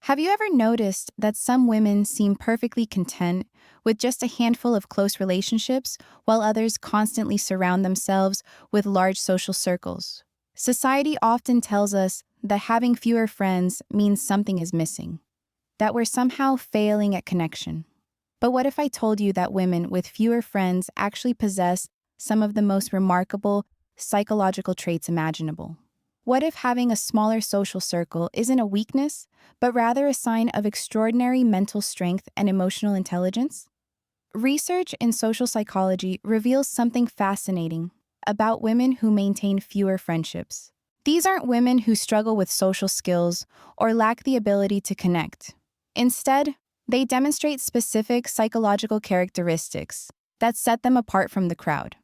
Have you ever noticed that some women seem perfectly content with just a handful of close relationships, while others constantly surround themselves with large social circles? Society often tells us that having fewer friends means something is missing, that we're somehow failing at connection. But what if I told you that women with fewer friends actually possess some of the most remarkable psychological traits imaginable? What if having a smaller social circle isn't a weakness, but rather a sign of extraordinary mental strength and emotional intelligence? Research in social psychology reveals something fascinating about women who maintain fewer friendships. These aren't women who struggle with social skills or lack the ability to connect. Instead, they demonstrate specific psychological characteristics that set them apart from the crowd.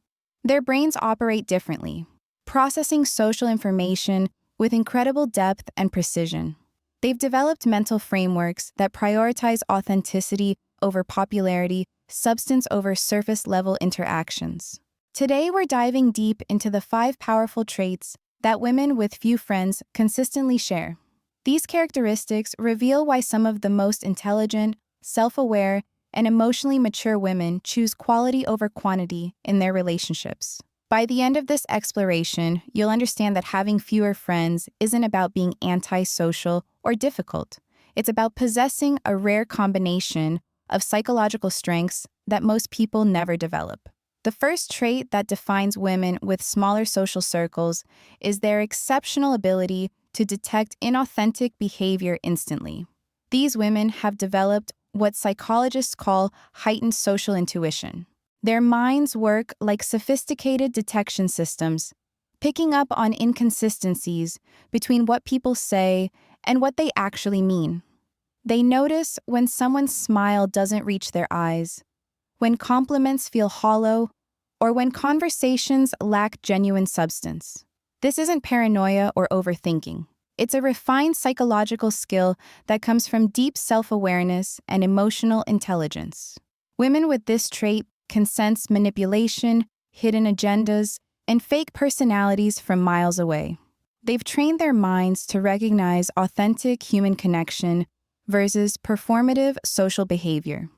Their brains operate differently, processing social information with incredible depth and precision. They've developed mental frameworks that prioritize authenticity over popularity, substance over surface-level interactions. Today, we're diving deep into the 5 powerful traits that women with few friends consistently share. These characteristics reveal why some of the most intelligent, self-aware, and emotionally mature women choose quality over quantity in their relationships. By the end of this exploration, you'll understand that having fewer friends isn't about being antisocial or difficult. It's about possessing a rare combination of psychological strengths that most people never develop. The first trait that defines women with smaller social circles is their exceptional ability to detect inauthentic behavior instantly. These women have developed what psychologists call heightened social intuition. Their minds work like sophisticated detection systems, picking up on inconsistencies between what people say and what they actually mean. They notice when someone's smile doesn't reach their eyes, when compliments feel hollow, or when conversations lack genuine substance. This isn't paranoia or overthinking. It's a refined psychological skill that comes from deep self-awareness and emotional intelligence. Women with this trait can sense manipulation, hidden agendas, and fake personalities from miles away. They've trained their minds to recognize authentic human connection versus performative social behavior.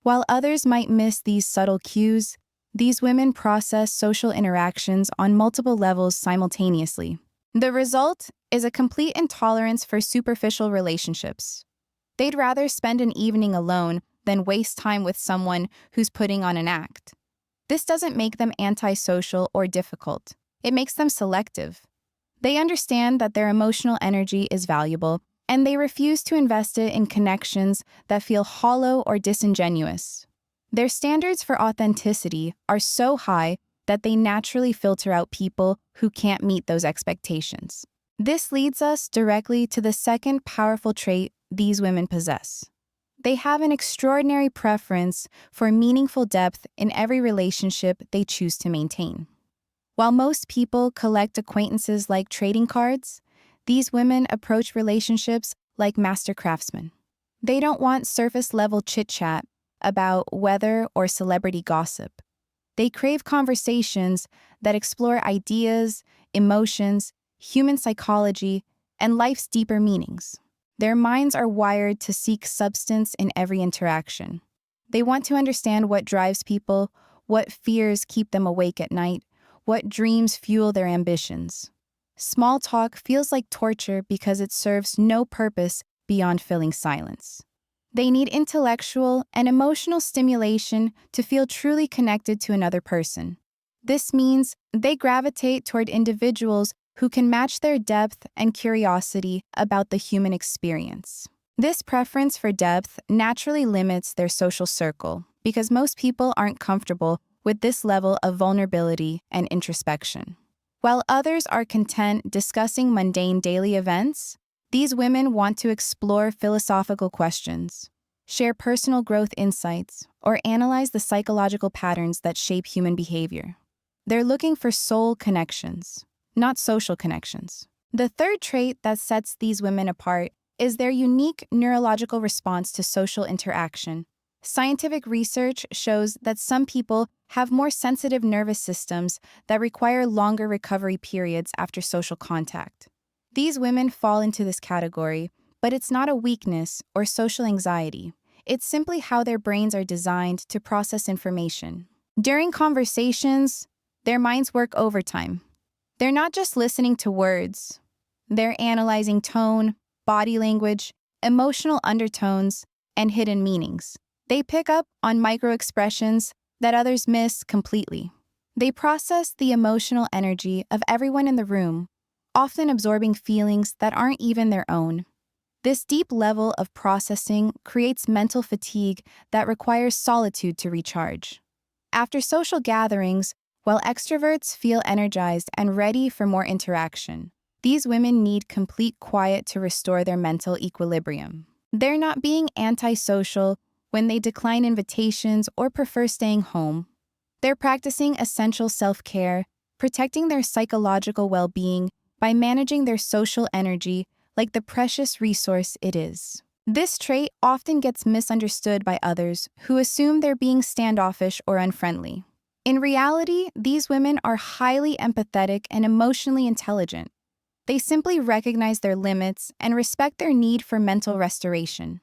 While others might miss these subtle cues, these women process social interactions on multiple levels simultaneously. The result is a complete intolerance for superficial relationships. They'd rather spend an evening alone than waste time with someone who's putting on an act. This doesn't make them antisocial or difficult. It makes them selective. They understand that their emotional energy is valuable, and they refuse to invest it in connections that feel hollow or disingenuous. Their standards for authenticity are so high that they naturally filter out people who can't meet those expectations. This leads us directly to the second powerful trait these women possess. They have an extraordinary preference for meaningful depth in every relationship they choose to maintain. While most people collect acquaintances like trading cards, these women approach relationships like master craftsmen. They don't want surface-level chit-chat about weather or celebrity gossip. They crave conversations that explore ideas, emotions, human psychology, and life's deeper meanings. Their minds are wired to seek substance in every interaction. They want to understand what drives people, what fears keep them awake at night, what dreams fuel their ambitions. Small talk feels like torture because it serves no purpose beyond filling silence. They need intellectual and emotional stimulation to feel truly connected to another person. This means they gravitate toward individuals who can match their depth and curiosity about the human experience. This preference for depth naturally limits their social circle because most people aren't comfortable with this level of vulnerability and introspection. While others are content discussing mundane daily events, these women want to explore philosophical questions, share personal growth insights, or analyze the psychological patterns that shape human behavior. They're looking for soul connections, not social connections. The third trait that sets these women apart is their unique neurological response to social interaction. Scientific research shows that some people have more sensitive nervous systems that require longer recovery periods after social contact. These women fall into this category But it's not a weakness or social anxiety. It's simply how their brains are designed to process information. During conversations, their minds work overtime. They're not just listening to words. They're analyzing tone, body language, emotional undertones, and hidden meanings. They pick up on micro-expressions that others miss completely. They process the emotional energy of everyone in the room, often absorbing feelings that aren't even their own. This deep level of processing creates mental fatigue that requires solitude to recharge. After social gatherings, while extroverts feel energized and ready for more interaction, these women need complete quiet to restore their mental equilibrium. They're not being antisocial when they decline invitations or prefer staying home. They're practicing essential self-care, protecting their psychological well-being by managing their social energy like the precious resource it is. This trait often gets misunderstood by others who assume they're being standoffish or unfriendly. In reality, these women are highly empathetic and emotionally intelligent. They simply recognize their limits and respect their need for mental restoration.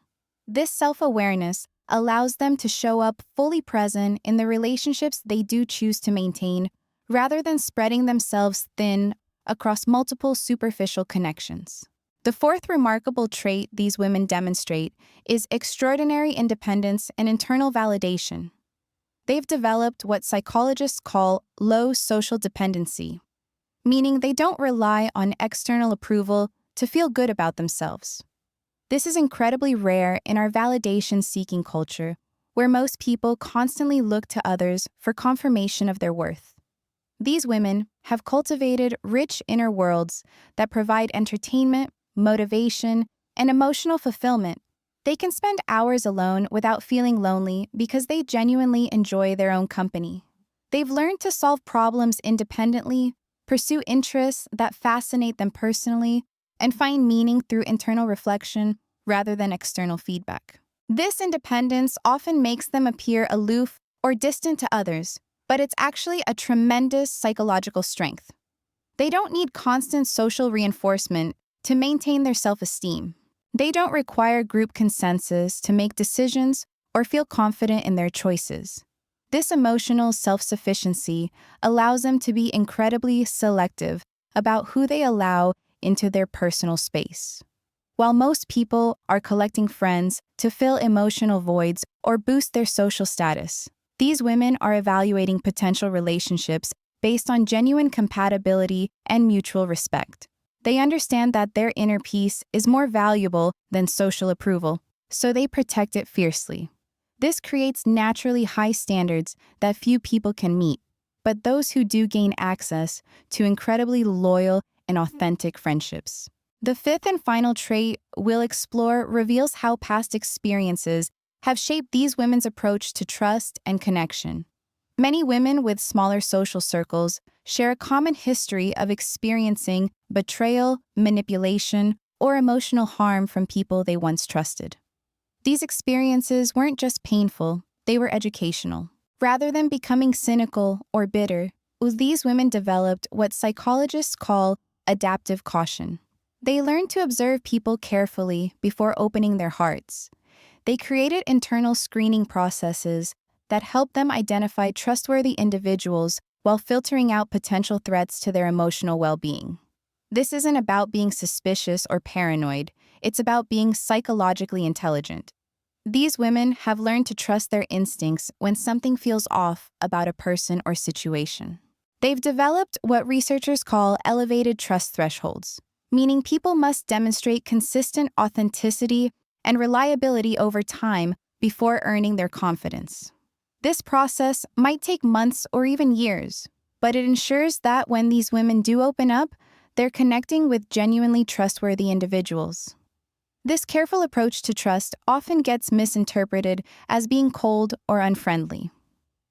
This self-awareness allows them to show up fully present in the relationships they do choose to maintain, rather than spreading themselves thin across multiple superficial connections. The fourth remarkable trait these women demonstrate is extraordinary independence and internal validation. They've developed what psychologists call low social dependency, meaning they don't rely on external approval to feel good about themselves. This is incredibly rare in our validation-seeking culture, where most people constantly look to others for confirmation of their worth. These women have cultivated rich inner worlds that provide entertainment, motivation, and emotional fulfillment. They can spend hours alone without feeling lonely because they genuinely enjoy their own company. They've learned to solve problems independently, pursue interests that fascinate them personally, and find meaning through internal reflection rather than external feedback. This independence often makes them appear aloof or distant to others, but it's actually a tremendous psychological strength. They don't need constant social reinforcement to maintain their self-esteem. They don't require group consensus to make decisions or feel confident in their choices. This emotional self-sufficiency allows them to be incredibly selective about who they allow into their personal space. While most people are collecting friends to fill emotional voids or boost their social status, these women are evaluating potential relationships based on genuine compatibility and mutual respect. They understand that their inner peace is more valuable than social approval, so they protect it fiercely. This creates naturally high standards that few people can meet, but those who do gain access to incredibly loyal and authentic friendships. The fifth and final trait we'll explore reveals how past experiences have shaped these women's approach to trust and connection. Many women with smaller social circles share a common history of experiencing betrayal, manipulation, or emotional harm from people they once trusted. These experiences weren't just painful, they were educational. Rather than becoming cynical or bitter, these women developed what psychologists call adaptive caution. They learned to observe people carefully before opening their hearts. They created internal screening processes that help them identify trustworthy individuals while filtering out potential threats to their emotional well-being. This isn't about being suspicious or paranoid, it's about being psychologically intelligent. These women have learned to trust their instincts when something feels off about a person or situation. They've developed what researchers call elevated trust thresholds, meaning people must demonstrate consistent authenticity and reliability over time before earning their confidence. This process might take months or even years, but it ensures that when these women do open up, they're connecting with genuinely trustworthy individuals. This careful approach to trust often gets misinterpreted as being cold or unfriendly.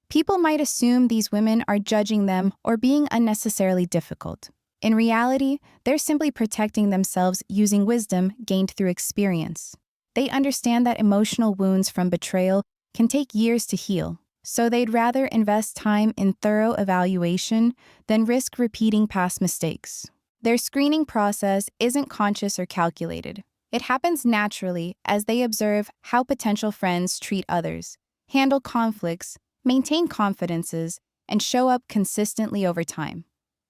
People might assume these women are judging them or being unnecessarily difficult. In reality, they're simply protecting themselves using wisdom gained through experience. They understand that emotional wounds from betrayal can take years to heal, so they'd rather invest time in thorough evaluation than risk repeating past mistakes. Their screening process isn't conscious or calculated. It happens naturally as they observe how potential friends treat others, handle conflicts, maintain confidences, and show up consistently over time.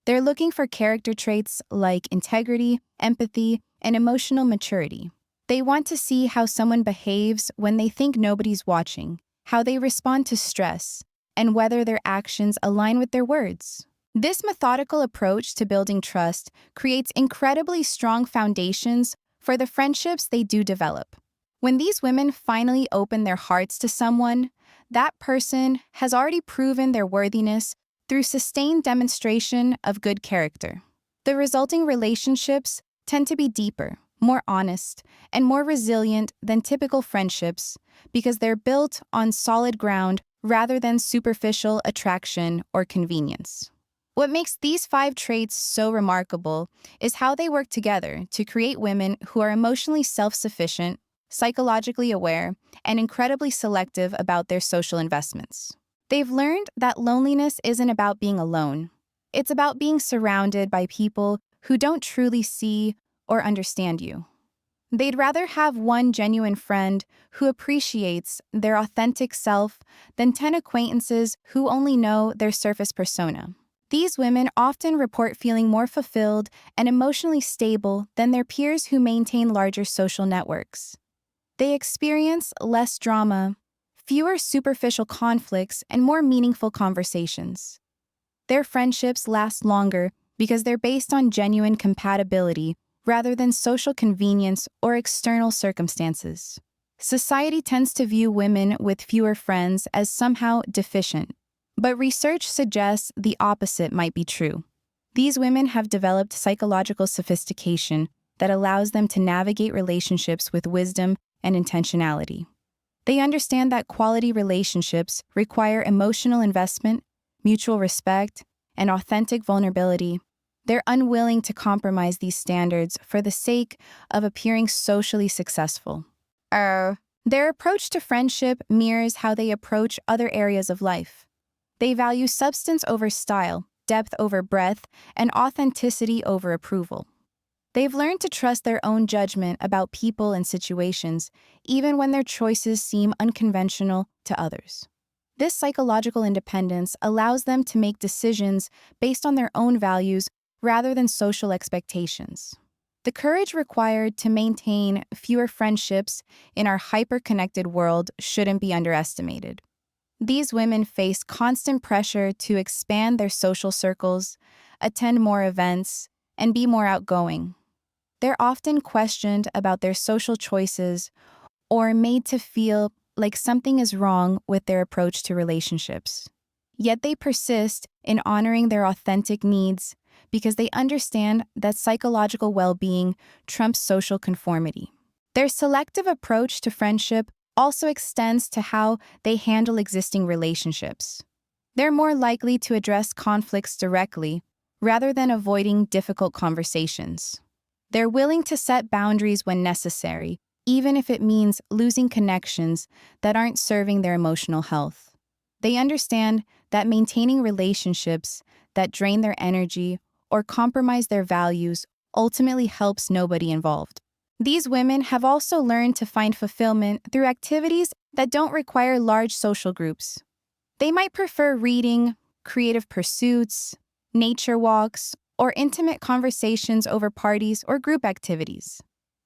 They're looking for character traits like integrity, empathy, and emotional maturity. They want to see how someone behaves when they think nobody's watching, how they respond to stress, and whether their actions align with their words. This methodical approach to building trust creates incredibly strong foundations for the friendships they do develop. When these women finally open their hearts to someone, that person has already proven their worthiness through sustained demonstration of good character. The resulting relationships tend to be deeper, more honest, and more resilient than typical friendships because they're built on solid ground rather than superficial attraction or convenience. What makes these 5 traits so remarkable is how they work together to create women who are emotionally self-sufficient, psychologically aware, and incredibly selective about their social investments. They've learned that loneliness isn't about being alone. It's about being surrounded by people who don't truly see or understand you. They'd rather have one genuine friend who appreciates their authentic self than 10 acquaintances who only know their surface persona. These women often report feeling more fulfilled and emotionally stable than their peers who maintain larger social networks. They experience less drama, fewer superficial conflicts, and more meaningful conversations. Their friendships last longer because they're based on genuine compatibility rather than social convenience or external circumstances. Society tends to view women with fewer friends as somehow deficient, but research suggests the opposite might be true. These women have developed psychological sophistication that allows them to navigate relationships with wisdom and intentionality. They understand that quality relationships require emotional investment, mutual respect, and authentic vulnerability. They're unwilling to compromise these standards for the sake of appearing socially successful. Their approach to friendship mirrors how they approach other areas of life. They value substance over style, depth over breadth, and authenticity over approval. They've learned to trust their own judgment about people and situations, even when their choices seem unconventional to others. This psychological independence allows them to make decisions based on their own values rather than social expectations. The courage required to maintain fewer friendships in our hyper-connected world shouldn't be underestimated. These women face constant pressure to expand their social circles, attend more events, and be more outgoing. They're often questioned about their social choices or made to feel like something is wrong with their approach to relationships. Yet they persist in honoring their authentic needs because they understand that psychological well-being trumps social conformity. Their selective approach to friendship also extends to how they handle existing relationships. They're more likely to address conflicts directly rather than avoiding difficult conversations. They're willing to set boundaries when necessary, even if it means losing connections that aren't serving their emotional health. They understand that maintaining relationships that drain their energy or compromise their values ultimately helps nobody involved. These women have also learned to find fulfillment through activities that don't require large social groups. They might prefer reading, creative pursuits, nature walks, or intimate conversations over parties or group activities.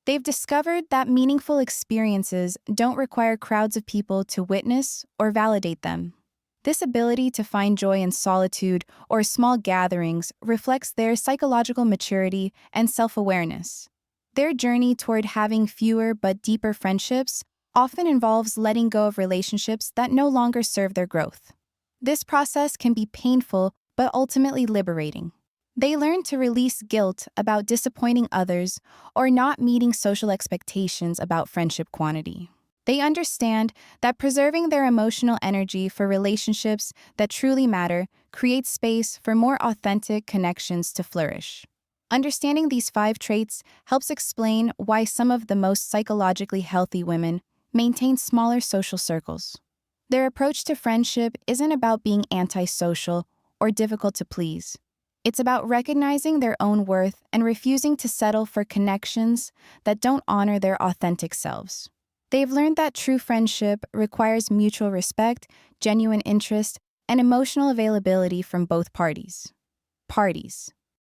They've discovered that meaningful experiences don't require crowds of people to witness or validate them. This ability to find joy in solitude or small gatherings reflects their psychological maturity and self-awareness. Their journey toward having fewer but deeper friendships often involves letting go of relationships that no longer serve their growth. This process can be painful but ultimately liberating. They learn to release guilt about disappointing others or not meeting social expectations about friendship quantity. They understand that preserving their emotional energy for relationships that truly matter creates space for more authentic connections to flourish. Understanding these 5 traits helps explain why some of the most psychologically healthy women maintain smaller social circles. Their approach to friendship isn't about being antisocial or difficult to please. It's about recognizing their own worth and refusing to settle for connections that don't honor their authentic selves. They've learned that true friendship requires mutual respect, genuine interest, and emotional availability from both parties.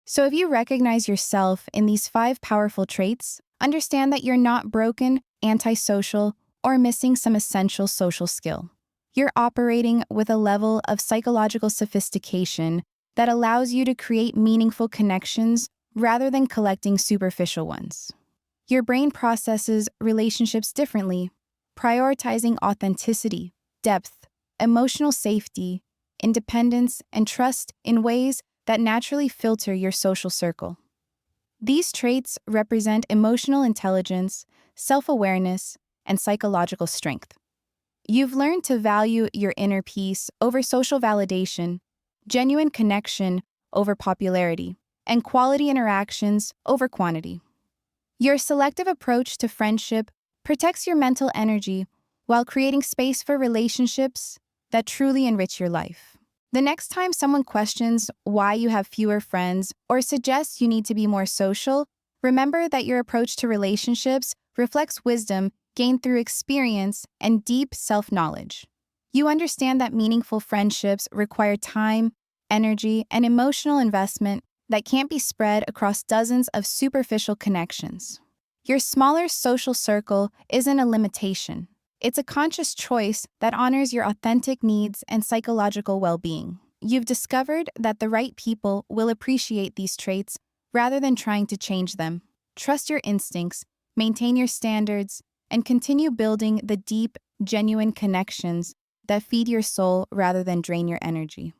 So if you recognize yourself in these 5 powerful traits, understand that you're not broken, antisocial, or missing some essential social skill. You're operating with a level of psychological sophistication that allows you to create meaningful connections rather than collecting superficial ones. Your brain processes relationships differently, prioritizing authenticity, depth, emotional safety, independence, and trust in ways that naturally filter your social circle. These traits represent emotional intelligence, self-awareness, and psychological strength. You've learned to value your inner peace over social validation, genuine connection over popularity, and quality interactions over quantity. Your selective approach to friendship protects your mental energy while creating space for relationships that truly enrich your life. The next time someone questions why you have fewer friends or suggests you need to be more social, remember that your approach to relationships reflects wisdom gained through experience and deep self-knowledge. You understand that meaningful friendships require time, energy, and emotional investment that can't be spread across dozens of superficial connections. Your smaller social circle isn't a limitation. It's a conscious choice that honors your authentic needs and psychological well-being. You've discovered that the right people will appreciate these traits rather than trying to change them. Trust your instincts, maintain your standards, and continue building the deep, genuine connections that feed your soul rather than drain your energy.